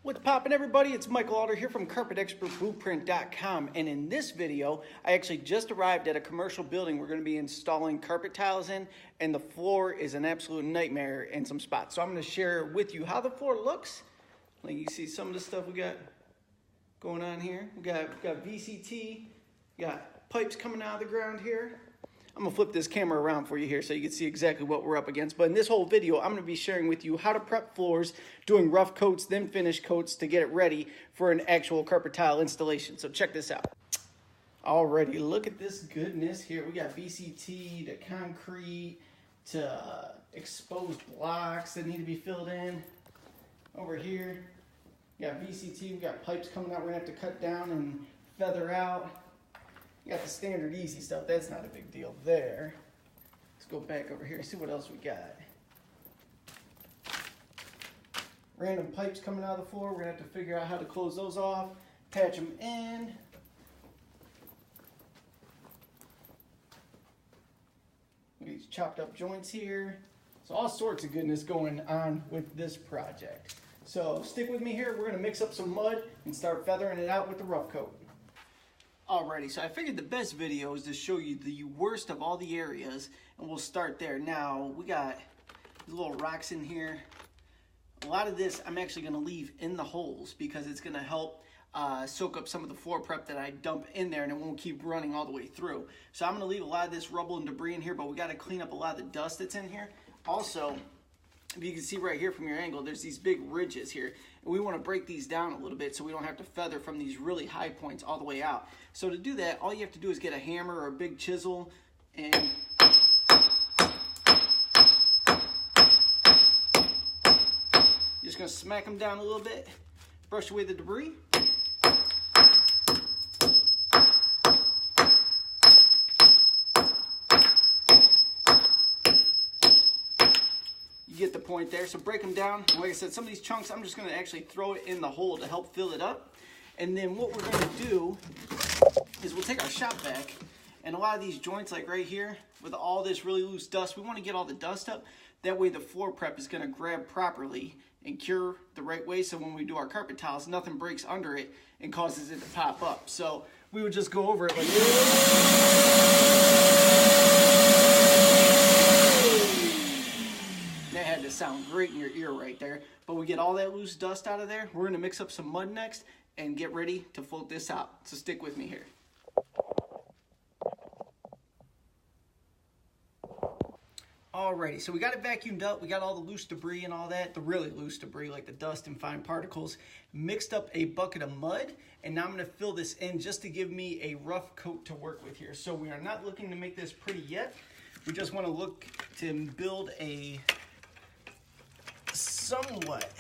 What's poppin', everybody? It's Michael Alder here from CarpetExpertBlueprint.com, and in this video I actually just arrived at a commercial building we're going to be installing carpet tiles in, and the floor is an absolute nightmare in some spots. So I'm going to share with you how the floor looks. Like you see some of the stuff we got going on here. We got VCT, we got pipes coming out of the ground here. I'm gonna flip this camera around for you here so you can see exactly what we're up against. But in this whole video, I'm gonna be sharing with you how to prep floors, doing rough coats, then finish coats to get it ready for an actual carpet tile installation. So check this out. Alrighty, look at this goodness here. We got VCT to concrete to exposed blocks that need to be filled in. Over here, we got VCT, we got pipes coming out we're gonna have to cut down and feather out. You got the standard easy stuff, that's not a big deal there. Let's go back over here and see what else we got. Random pipes coming out of the floor, we're gonna have to figure out how to close those off, patch them in. These chopped up joints here. So all sorts of goodness going on with this project. So stick with me here, we're gonna mix up some mud and start feathering it out with the rough coat. Alrighty, so I figured the best video is to show you the worst of all the areas, and we'll start there. Now, we got these little rocks in here. A lot of this I'm actually going to leave in the holes because it's going to help soak up some of the floor prep that I dump in there, and it won't keep running all the way through. So I'm going to leave a lot of this rubble and debris in here, but we got to clean up a lot of the dust that's in here. Also, if you can see right here from your angle, there's these big ridges here. And we want to break these down a little bit so we don't have to feather from these really high points all the way out. So to do that, all you have to do is get a hammer or a big chisel and you're just going to smack them down a little bit, brush away the debris. You get the point there, so break them down. Like I said, some of these chunks, I'm just gonna actually throw it in the hole to help fill it up. And then what we're gonna do is we'll take our shop vac, and a lot of these joints, like right here, with all this really loose dust, we wanna get all the dust up. That way the floor prep is gonna grab properly and cure the right way, so when we do our carpet tiles, nothing breaks under it and causes it to pop up. So we would just go over it like this. That had to sound great in your ear right there. But we get all that loose dust out of there. We're gonna mix up some mud next and get ready to float this out. So stick with me here. Alrighty, so we got it vacuumed up. We got all the loose debris and all that, the really loose debris like the dust and fine particles. Mixed up a bucket of mud, and now I'm gonna fill this in just to give me a rough coat to work with here. So we are not looking to make this pretty yet. We just wanna look to build a somewhat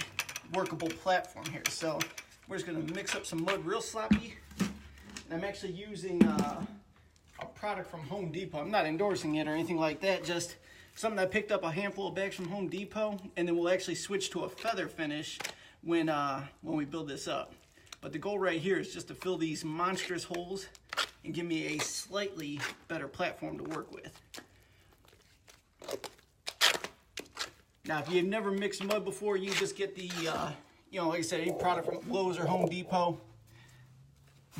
workable platform here. So we're just gonna mix up some mud real sloppy. And I'm actually using a product from Home Depot. I'm not endorsing it or anything like that, just something I picked up a handful of bags from Home Depot, and then we'll actually switch to a feather finish when we build this up. But the goal right here is just to fill these monstrous holes and give me a slightly better platform to work with. Now, if you've never mixed mud before, you just get the, like I said, any product from Lowe's or Home Depot.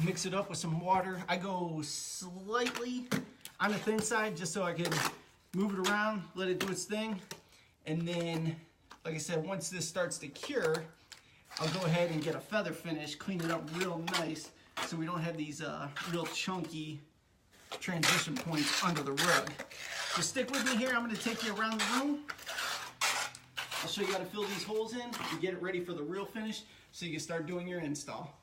Mix it up with some water. I go slightly on the thin side just so I can move it around, let it do its thing. And then, like I said, once this starts to cure, I'll go ahead and get a feather finish, clean it up real nice so we don't have these real chunky transition points under the rug. So stick with me here. I'm going to take you around the room. I'll show you how to fill these holes in and get it ready for the real finish so you can start doing your install.